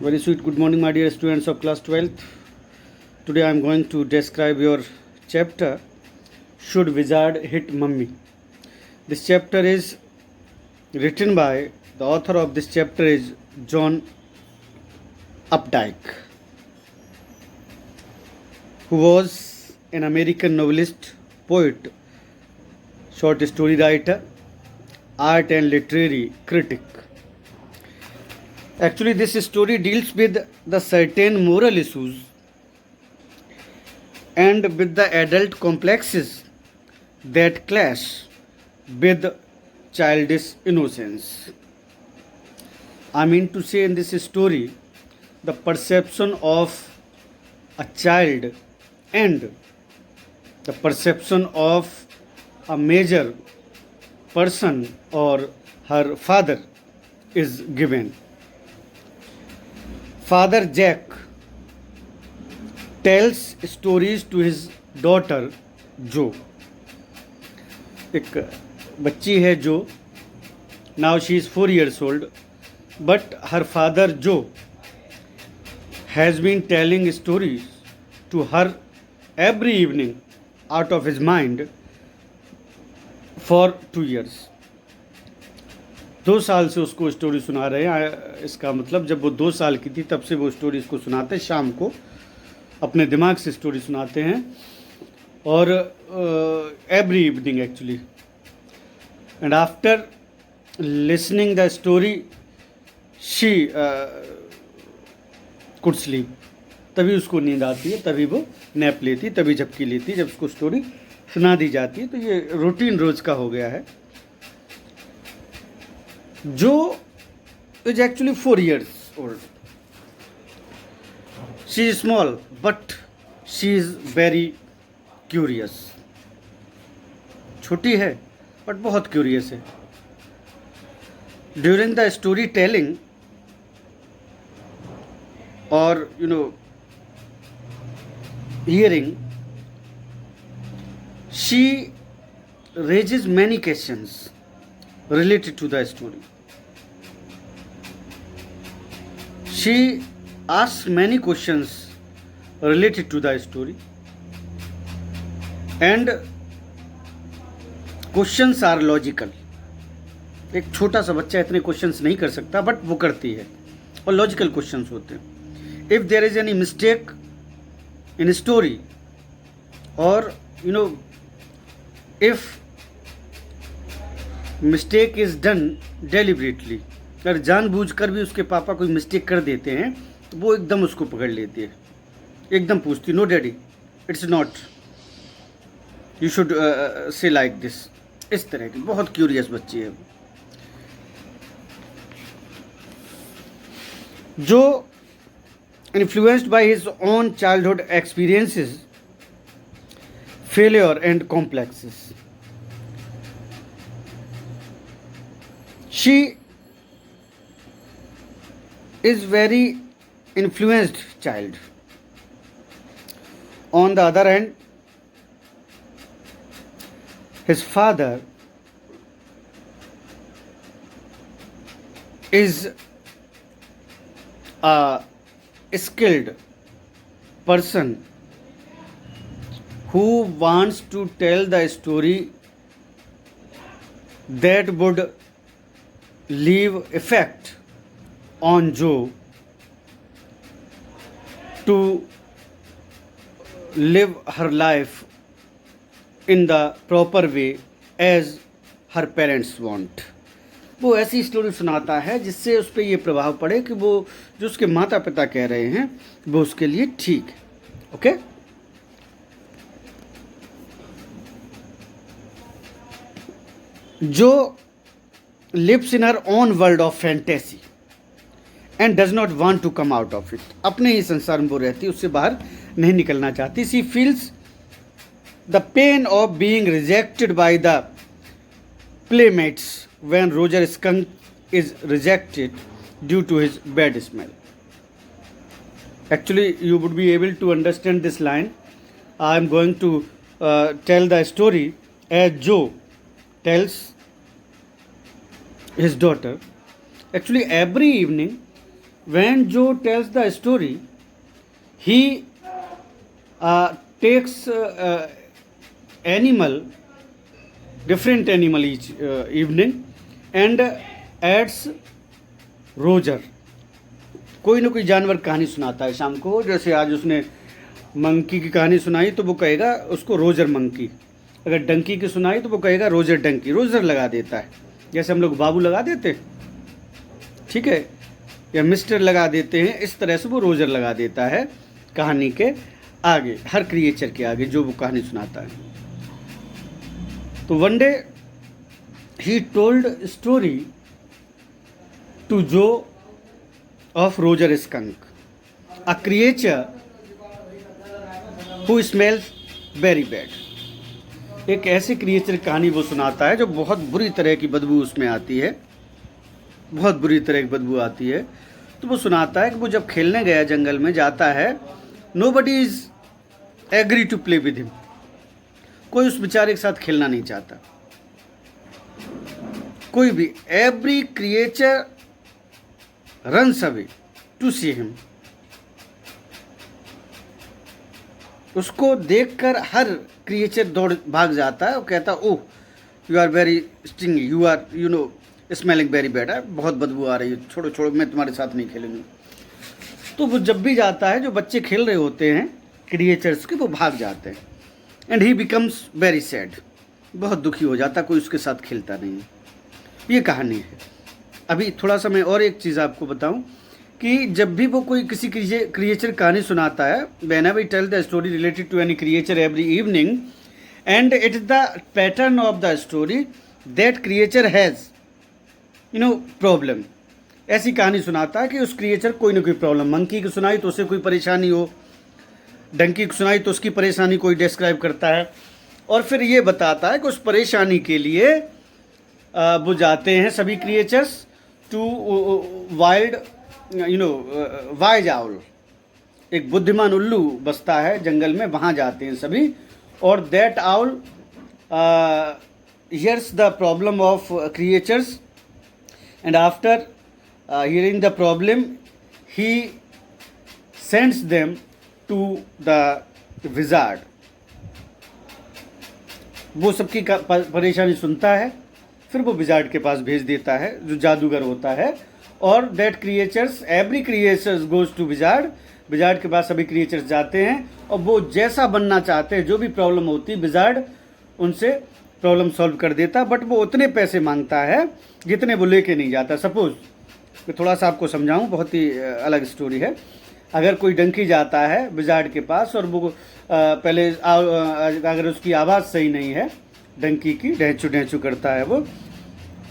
Very sweet good morning, my dear students of class 12th. Today I am going to describe your chapter Should Wizard Hit Mummy? This chapter is written by the author of this chapter is John Updike, who was an American novelist, poet, short story writer, art and literary critic. Actually, this story deals with the certain moral issues and with the adult complexes that clash with childish innocence. I mean to say, in this story, the perception of a child and the perception of a major person or her father is given. Father Jack tells stories to his daughter Jo. एक बच्ची है जो, now she is 4 years old, but her father Joe has been telling stories to her every evening out of his mind for 2 years. 2 साल से उसको story सुना रहे हैं. इसका मतलब जब वो 2 साल की थी तब से वो स्टोरी इसको सुनाते हैं, शाम को अपने दिमाग से स्टोरी सुनाते हैं और every evening actually. And after listening the story she could sleep. तभी उसको नींद आती है, तभी वो नैप लेती, तभी झपकी लेती जब उसको स्टोरी सुना दी जाती है. तो ये रूटीन रोज का हो गया है. Joe is actually 4 years old. She is small, but she is very curious. छोटी है, but बहुत curious है. During the storytelling, or hearing, she raises many questions related to the story. She asks many questions related to the story, and questions are logical. एक छोटा सा बच्चा इतने questions नहीं कर सकता, बट वो करती है और लॉजिकल क्वेश्चंस होते हैं. If there is any mistake in story और if mistake is done deliberately, अगर जानबूझकर भी उसके पापा कोई मिस्टेक कर देते हैं तो वो एकदम उसको पकड़ लेती है, एकदम पूछती, no daddy it's not, you should say like this. इस तरह की बहुत क्यूरियस बच्ची है जो influenced by his own childhood experiences, failure and complexes. She is very influenced child. On the other hand, his father is a skilled person who wants to tell the story that would leave effect on Joe to live her life in the proper way as her parents want. वो ऐसी story सुनाता है जिससे उस पर ये प्रभाव पड़े कि वो जो उसके माता पिता कह रहे हैं वो उसके लिए ठीक है. ओके जो lives in her own world of fantasy and does not want to come out of it. अपने ही संसार में वो रहती, उससे बाहर नहीं निकलना चाहती. She feels the pain of being rejected by the playmates when Roger Skunk is rejected due to his bad smell. Actually, you would be able to understand this line. I am going to tell the story as Joe tells his daughter. Actually, every evening when Joe tells the story, he takes animal, different animal each evening, and adds Roger. कोई ना कोई जानवर कहानी सुनाता है शाम को। जैसे आज उसने मंकी की कहानी सुनाई तो वो कहेगा उसको रोजर मंकी। अगर डंकी की सुनाई तो वो कहेगा रोजर डंकी। रोजर लगा देता है, जैसे हम लोग बाबू लगा देते हैं, ठीक है, या मिस्टर लगा देते हैं, इस तरह से वो रोजर लगा देता है कहानी के आगे, हर क्रिएचर के आगे जो वो कहानी सुनाता है। तो one day he told story to Jo of Roger skunk, a creature who smells very bad। एक ऐसे क्रिएचर कहानी वो सुनाता है जो बहुत बुरी तरह की बदबू उसमें आती है, बहुत बुरी तरह की बदबू आती है। तो वो सुनाता है कि वो जब खेलने गया जंगल में जाता है, nobody is agree to play with him, कोई उस बेचारे के साथ खेलना नहीं चाहता, कोई भी। every creature runs away to see him। उसको देखकर हर क्रिएचर दौड़ भाग जाता है। वो कहता oh you are very stingy, you are you no smelling very bad, बहुत बदबू आ रही है, छोड़ो छोड़ो, मैं तुम्हारे साथ नहीं खेलूंगी। तो वो जब भी जाता है, जो बच्चे खेल रहे होते हैं क्रिएचर्स के, वो भाग जाते हैं। And he becomes very sad, बहुत दुखी हो जाता, कोई उसके साथ खेलता नहीं है। ये कहानी है। अभी थोड़ा सा मैं और एक चीज़ आपको बताऊं कि जब भी वो कोई किसी क्रिएचर कहानी सुनाता है, whenever he tell the story related to any creature every evening, and it is the pattern of the story that creature has problem। ऐसी कहानी सुनाता है कि उस क्रिएचर कोई ना कोई प्रॉब्लम, मंकी की सुनाई तो उसे कोई परेशानी हो, डंकी की सुनाई तो उसकी परेशानी कोई डिस्क्राइब करता है, और फिर ये बताता है कि उस परेशानी के लिए वो जाते हैं सभी creatures to wild wise owl. एक बुद्धिमान उल्लू बसता है जंगल में, वहाँ जाते हैं सभी। और that owl hears the problem of creatures, and after hearing the problem he sends them to the wizard. वो सबकी परेशानी सुनता है, फिर वो विजार्ड के पास भेज देता है जो जादूगर होता है। और that creatures, every creatures goes to wizard. Wizard के पास सभी क्रिएचर्स जाते हैं और वो जैसा बनना चाहते हैं, जो भी प्रॉब्लम होती है, विजार्ड उनसे प्रॉब्लम सॉल्व कर देता। बट वो उतने पैसे मांगता है जितने वो लेके नहीं जाता। सपोज मैं थोड़ा सा आपको समझाऊं, बहुत ही अलग स्टोरी है। अगर कोई डंकी जाता है विजार्ड के पास और वो पहले अगर उसकी आवाज़ सही नहीं है, डंकी की ढैंचू ढैंचू करता है वो,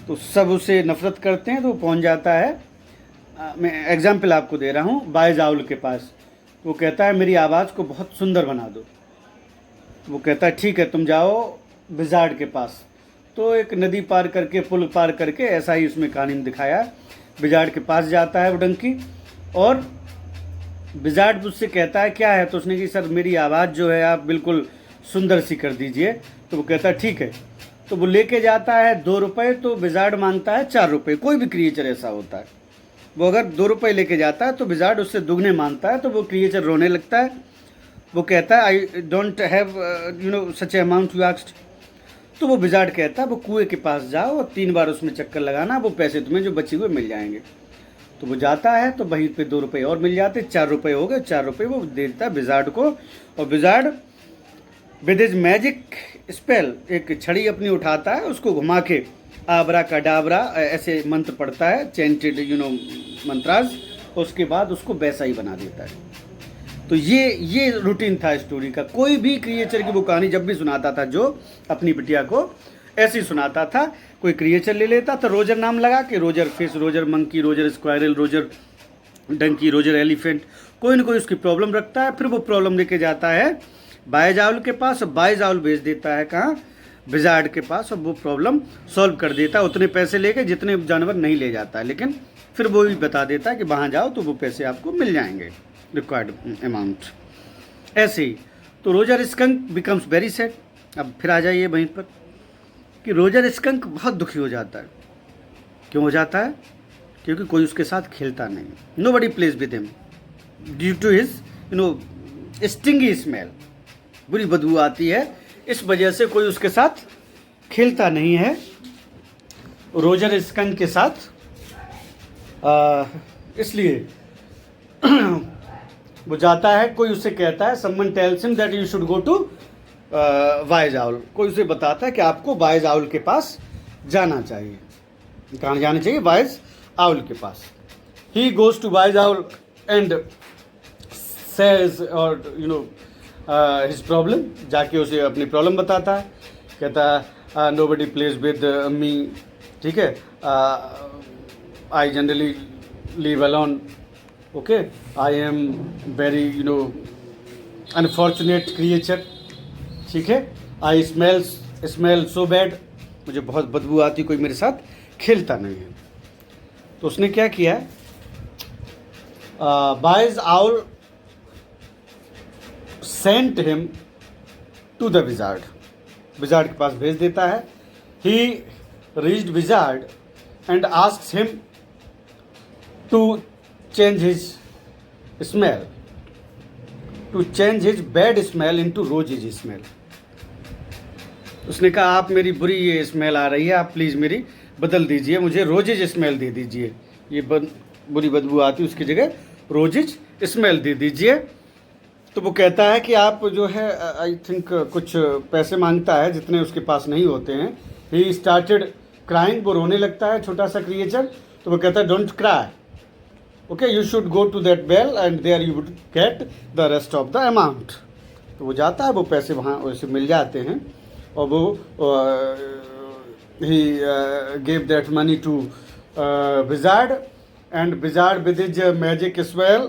तो सब उसे नफरत करते हैं। तो वो पहुंच जाता है, मैं एग्जाम्पल आपको दे रहा हूँ, बाय जाउल के पास। वो कहता है मेरी आवाज़ को बहुत सुंदर बना दो। वो कहता है ठीक है, तुम जाओ विजार्ड के पास। तो एक नदी पार करके, पुल पार करके, ऐसा ही उसमें कहानी में दिखाया, विजार्ड के पास जाता है वो डंकी। और विजार्ड उससे कहता है क्या है, तो उसने कहा सर मेरी आवाज़ जो है आप बिल्कुल सुंदर सी कर दीजिए। तो वो कहता है ठीक है। तो वो लेके जाता है 2 रुपये, तो विजार्ड मांगता है 4 रुपये। कोई भी क्रिएचर ऐसा होता है, वो अगर 2 रुपये लेके जाता है तो विजार्ड उससे दुगने मांगता है। तो वो क्रिएचर रोने लगता है। वो कहता है I don't have such amount you asked. तो वो विजार्ड कहता है वो कुएं के पास जाओ और 3 बार उसमें चक्कर लगाना, वो पैसे तुम्हें जो बचे हुए मिल जाएंगे। तो वो जाता है तो वहीं पे 2 रुपये और मिल जाते, 4 रुपये हो गए। 4 रुपये वो देता है विजार्ड को। और wizard with his magic spell एक छड़ी अपनी उठाता है, उसको घुमा के आबरा कडाबरा ऐसे मंत्र पढ़ता है, चैंटेड मंत्रास। उसके बाद उसको वैसा ही बना देता है। तो ये रूटीन था स्टोरी का। कोई भी क्रिएचर की वो कहानी जब भी सुनाता था, जो अपनी बिटिया को ऐसे ही सुनाता था। कोई क्रिएचर ले लेता था, रोजर नाम लगा के, Roger fish, Roger monkey, Roger squirrel, Roger donkey, Roger elephant, कोई ना कोई उसकी प्रॉब्लम रखता है। फिर वो प्रॉब्लम लेके जाता है बायजाउल के पास, और बायजाउल भेज देता है कहाँ, विजार्ड के पास, और वो प्रॉब्लम सॉल्व कर देता है उतने पैसे लेके जितने जानवर नहीं ले जाता है। लेकिन फिर वो भी बता देता है कि वहाँ जाओ तो वो पैसे आपको मिल जाएंगे, रिक्वायर्ड अमाउंट। ऐसे ही तो Roger skunk becomes very sad. अब फिर आ जाइए वहीं पर कि रोजर स्कंक बहुत दुखी हो जाता है। क्यों हो जाता है? क्योंकि कोई उसके साथ खेलता नहीं, nobody plays with him due to his stingy smell, बुरी बदबू आती है, इस वजह से कोई उसके साथ खेलता नहीं है रोजर स्कंक के साथ। इसलिए वो जाता है, कोई उसे कहता है, someone tells him that you should go to wise owl, कोई उसे बताता है कि आपको वाइज आउल के पास जाना चाहिए। कहाँ जाना चाहिए? वाइज आउल के पास। He goes to wise owl and says और हिज प्रॉब्लम, जाके उसे अपनी प्रॉब्लम बताता है, कहता है nobody plays with me, ठीक है, I generally leave alone, okay, I am very unfortunate creature, ठीक है, आई स्मेल सो बैड, मुझे बहुत बदबू आती, कोई मेरे साथ खेलता नहीं है। तो उसने क्या किया? Wise owl sent him to the wizard, wizard के पास भेज देता है। He reached wizard and asks him to change his smell, to change his bad smell into roses smell. उसने कहा आप मेरी बुरी ये स्मेल आ रही है, आप प्लीज़ मेरी बदल दीजिए, मुझे रोजेज स्मेल दे दीजिए, ये बुरी बदबू आती उसकी जगह रोजेज स्मेल दे दीजिए। तो वो कहता है कि आप जो है आई थिंक कुछ पैसे मांगता है जितने उसके पास नहीं होते हैं। ही स्टार्टेड क्राइंग, वो रोने लगता है छोटा सा क्रिएचर। तो वो कहता है don't cry, okay, you should go to that well and there you would get the rest of the amount. तो वो जाता है, वो पैसे वहाँ उसे मिल जाते हैं और वो he gave that money to wizard and wizard with his magic spell,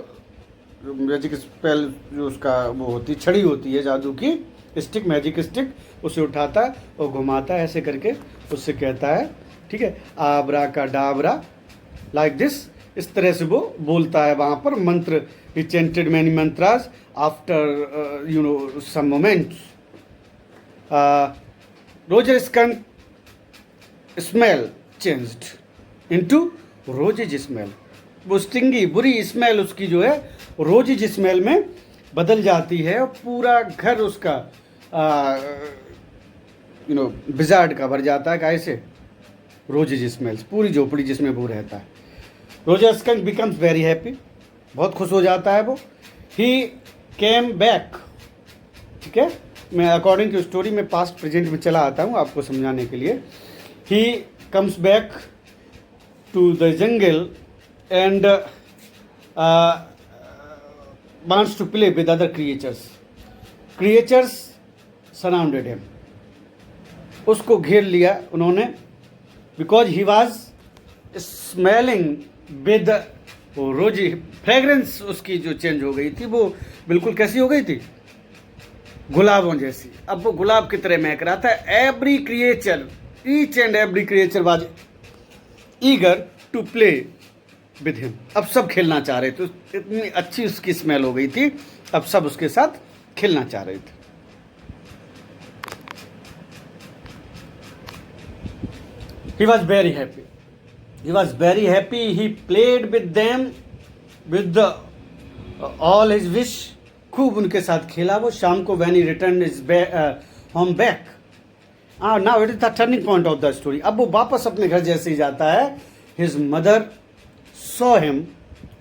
magic spell जो उसका वो होती छड़ी होती है जादू की स्टिक, मैजिक स्टिक, उसे उठाता है और घुमाता है ऐसे करके, उससे कहता है, ठीक है, आबरा का डाबरा, लाइक दिस, इस तरह से वो बोलता है वहाँ पर मंत्र। He chanted many mantras after some moments roger skunk smell changed into roses smell. वो स्टिंगी बुरी स्मेल उसकी जो है रोजेज स्मेल में बदल जाती है और पूरा घर उसका विजार्ड का भर जाता है। कैसे? रोजेज स्मेल्स, पूरी झोपड़ी जिसमें वो रहता है। Roger skunk becomes very happy, बहुत खुश हो जाता है वो। ही केम बैक, ठीक है, मैं अकॉर्डिंग टू स्टोरी में पास्ट प्रेजेंट में चला आता हूँ आपको समझाने के लिए। He comes back to the jungle and wants to play with other creatures. Creatures surrounded him. उसको घेर लिया उन्होंने, because he was smelling with रोजी, फ्रेगरेंस उसकी जो चेंज हो गई थी, वो बिल्कुल कैसी हो गई थी? गुलाबों जैसी। अब वो गुलाब की तरह महक रहा था। Every creature, each and every creature was eager to play with him. अब सब खेलना चाह रहे थे, इतनी अच्छी उसकी स्मेल हो गई थी, अब सब उसके साथ खेलना चाह रहे थे। He was very happy. He was very happy. He played with them with all his wish. खूब उनके साथ खेला वो। शाम को when he returned his home back. Now it is the turning point of the story. अब वो वापस अपने घर जैसे ही जाता है, his mother saw him,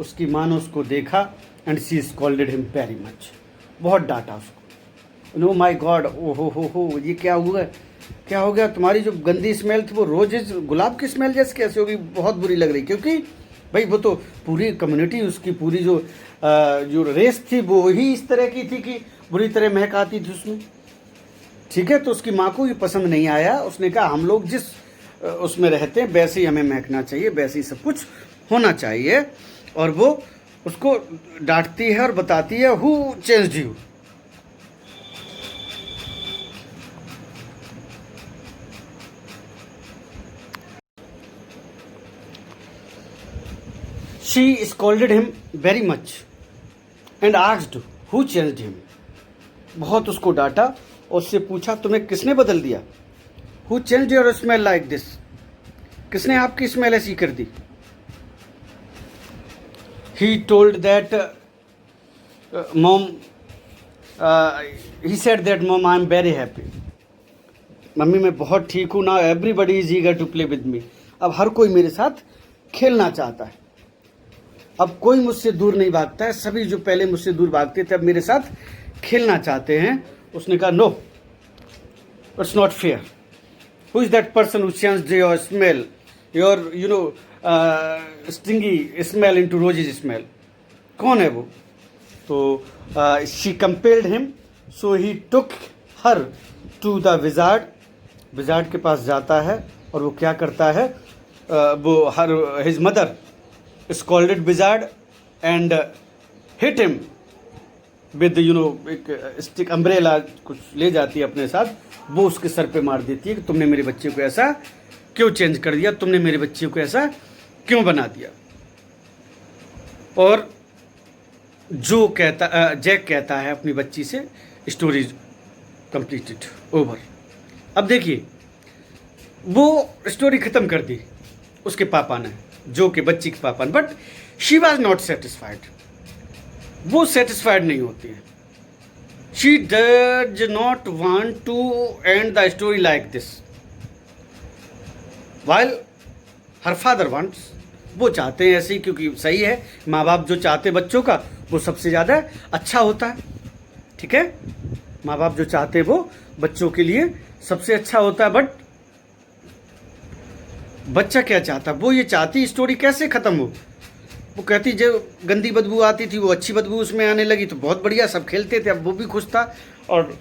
उसकी माँ ने उसको देखा and she scolded him very much. बहुत डांटा उसको। No my God, ओहो ये क्या हुआ, क्या हो गया? तुम्हारी जो गंदी स्मेल थी वो रोजेज गुलाब की स्मेल जैसे कैसे होगी? बहुत बुरी लग रही, क्योंकि भाई वो तो पूरी कम्युनिटी उसकी, पूरी जो रेस थी वो ही इस तरह की थी कि बुरी तरह महक आती थी उसमें, ठीक है। तो उसकी माँ को ये पसंद नहीं आया। उसने कहा हम लोग जिस उसमें रहते हैं वैसे ही हमें महकना चाहिए, वैसे ही सब कुछ होना चाहिए। और वो उसको डांटती है और बताती है who changed you. She scolded him very much and asked who changed him. बहुत उसको डांटा और उससे पूछा तुम्हें किसने बदल दिया? Who changed your smell like this? किसने आपकी स्मेल ऐसी कर दी? he told that mom, he said that mom, I am very happy. मम्मी मैं बहुत ठीक हूँ ना, everybody is eager to play with me. अब हर कोई मेरे साथ खेलना चाहता है. अब कोई मुझसे दूर नहीं भागता है. सभी जो पहले मुझसे दूर भागते थे अब मेरे साथ खेलना चाहते हैं. उसने कहा no, it's not fair. Who is that person who changed your smell, your stingy smell into roses smell? कौन है वो? तो she compelled him, so he took her to the wizard. Wizard के पास जाता है और वो क्या करता है, वो her his mother scolded wizard and hit him with एक स्टिक, अम्ब्रेला कुछ ले जाती है अपने साथ. वो उसके सर पे मार देती है कि तुमने मेरे बच्चे को ऐसा क्यों चेंज कर दिया, तुमने मेरे बच्चे को ऐसा क्यों बना दिया. और जैक कहता है अपनी बच्ची से, स्टोरी कंप्लीटेड, ओवर. अब देखिए, वो स्टोरी खत्म कर दी उसके पापा ने, जो के बच्ची के पापा ने, but she was not satisfied. वो सेटिस्फाइड नहीं होती है. She does not want to end the story like this, while her father wants. वो चाहते हैं ऐसे ही, क्योंकि सही है, माँ बाप जो चाहते बच्चों का वो सबसे ज़्यादा अच्छा होता है. ठीक है, माँ बाप जो चाहते हैं वो बच्चों के लिए सबसे अच्छा होता है. बट बच्चा क्या चाहता, वो ये चाहती स्टोरी कैसे ख़त्म हो. वो कहती जो गंदी बदबू आती थी वो अच्छी बदबू उसमें आने लगी, तो बहुत बढ़िया, सब खेलते थे. अब वो भी खुश था और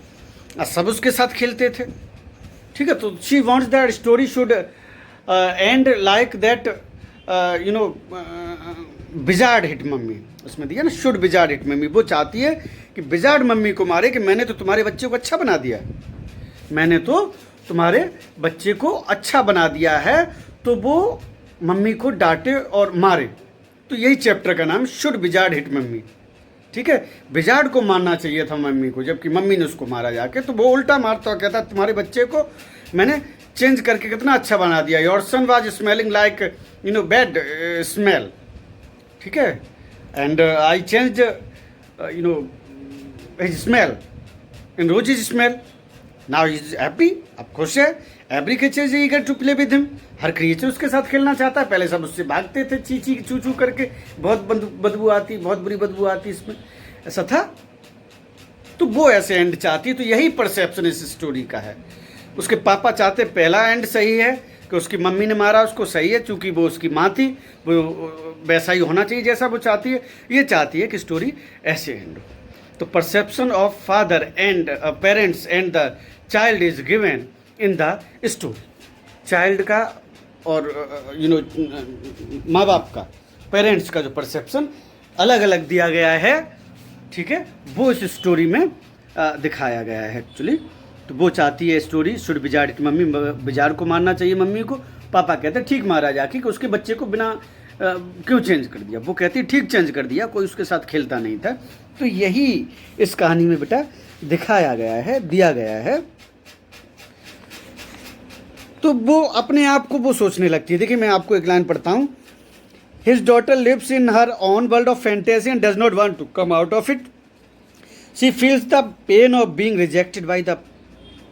सब उसके साथ खेलते थे. ठीक है, तो she wants that story should and like that wizard hit mummy. उसमें दिया ना, शुड विजार्ड हिट मम्मी. वो चाहती है कि विजार्ड मम्मी को मारे कि मैंने तो तुम्हारे बच्चे को अच्छा बना दिया है, मैंने तो तुम्हारे बच्चे को अच्छा बना दिया है. तो वो मम्मी को डांटे और मारे. तो यही चैप्टर का नाम, शुड विजार्ड हिट मम्मी. ठीक है, विजार्ड को मारना चाहिए था मम्मी को, जबकि मम्मी ने उसको मारा जाके. तो वो उल्टा मारता और कहता तुम्हारे बच्चे को मैंने चेंज करके कितना अच्छा बना दिया. Your son was smelling like bad smell. ठीक है, and I change his smell in roses smell. Now he is happy. अब खुश है. Every creature is eager to play with him. हर क्रिएचर उसके साथ खेलना चाहता है. पहले सब उससे भागते थे, ची ची चू चू करके, बहुत बदबू आती, बहुत बुरी बदबू आती इसमें, ऐसा था. तो वो ऐसे एंड चाहती. तो यही परसेप्शन इस स्टोरी का है. उसके पापा चाहते पहला एंड सही है कि उसकी मम्मी ने मारा उसको, सही है, चूंकि वो उसकी माँ थी, वो वैसा ही होना चाहिए जैसा वो चाहती है. ये चाहती है कि स्टोरी ऐसे एंड हो. तो perception of father and parents and the child is given in the story. Child का और माँ बाप का, पेरेंट्स का जो परसेप्शन अलग अलग दिया गया है. ठीक है, वो इस स्टोरी में दिखाया गया है एक्चुअली. तो वो चाहती है स्टोरी शुड विजार्ड की मम्मी, विजार्ड को मारना चाहिए मम्मी को. पापा कहते हैं ठीक मारा जाके, कि उसके बच्चे को बिना क्यों चेंज कर दिया. वो कहती है ठीक चेंज कर दिया, कोई उसके साथ खेलता नहीं था. तो यही इस कहानी में बेटा दिखाया गया है, दिया गया है. तो वो अपने आप को वो सोचने लगती है. देखिए मैं आपको एक लाइन पढ़ता हूँ. His daughter lives in her own world of fantasy and does not want to come out of it. She feels the pain of being rejected by the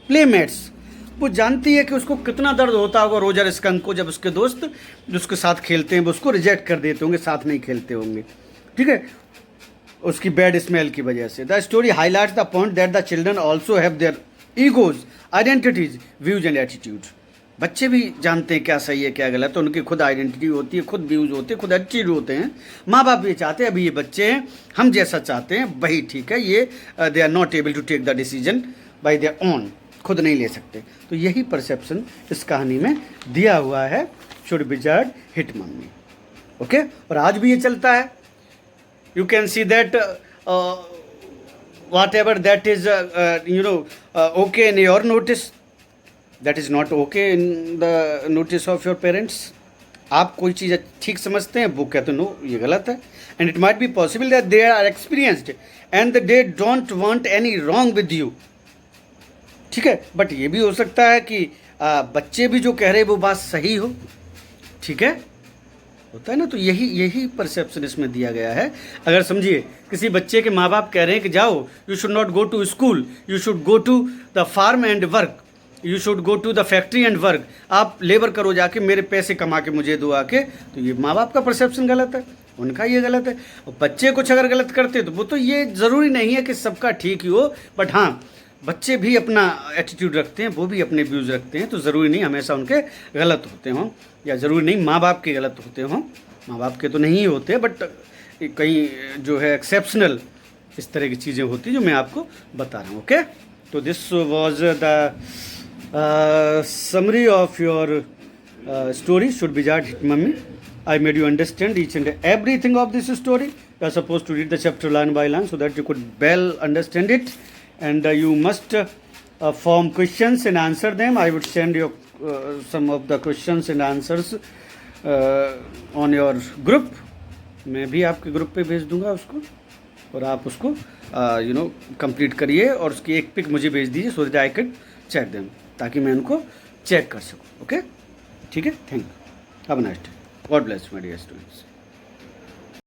playmates. वो जानती है कि उसको कितना दर्द होता होगा रोजर स्कंक को, जब उसके दोस्त जो उसके साथ खेलते हैं वो उसको रिजेक्ट कर देते होंगे, साथ नहीं खेलते होंगे. ठीक है, उसकी बैड स्मेल की वजह से. The story highlights the point that the children also have their egos, identities, views and attitude. बच्चे भी जानते हैं क्या सही है क्या गलत है. उनकी खुद आइडेंटिटी होती है, खुद व्यूज होते हैं, खुद एटीट्यूड होते हैं. माँ बाप ये चाहते हैं अभी ये बच्चे हैं, हम जैसा चाहते हैं वही ठीक है. ये they are not able to take the decision by their own, खुद नहीं ले सकते. तो यही परसेप्शन इस कहानी में दिया हुआ है, should wizard hit mummy. Okay, और आज भी ये चलता है. You can see that what ever that is okay in your notice, that is not okay in the notice of your parents. आप कोई चीज़ ठीक समझते हैं, वो कहते नो ये गलत है. And it might be possible that they are experienced and they don't want any wrong with you. ठीक है, बट ये भी हो सकता है कि बच्चे भी जो कह रहे हैं वो बात सही हो. ठीक है, होता है ना, तो यही परसेप्शन इसमें दिया गया है। अगर समझिए किसी बच्चे के माँ बाप कह रहे हैं कि जाओ, you should not go to school, you should go to the farm and work, you should go to the factory and work, आप लेबर करो जाके, मेरे पैसे कमा के मुझे दो आके, तो ये माँ बाप का परसेप्शन गलत है, उनका ये गलत है। और बच्चे कुछ अगर गलत करते तो वो तो ये ज़रूरी नहीं है कि सबका ठीक ही हो, बट हाँ बच्चे भी अपना एटीट्यूड रखते हैं, वो भी अपने व्यूज़ रखते हैं, तो ज़रूरी नहीं हमेशा उनके गलत होते हों, या ज़रूरी नहीं माँ बाप के गलत होते हों। माँ बाप के तो नहीं होते, बट कई जो है एक्सेप्शनल इस तरह की चीज़ें होती जो मैं आपको बता रहा हूँ। ओके, तो this was the summary of your story should be Jat Hit Mummy. I made you understand each and everything of this story. You are supposed to read the chapter line by line so that you could well understand it, and you must form questions and answer them. I would send you some of the questions and answers on your group. मैं भी आपके group पे भेज दूंगा उसको, और आप उसको कंप्लीट करिए और उसकी एक पिक मुझे भेज दीजिए, so that I can check them, ताकि मैं उनको चेक कर सकूँ। ओके, ठीक है, thank you, have a nice day, God bless my dear students.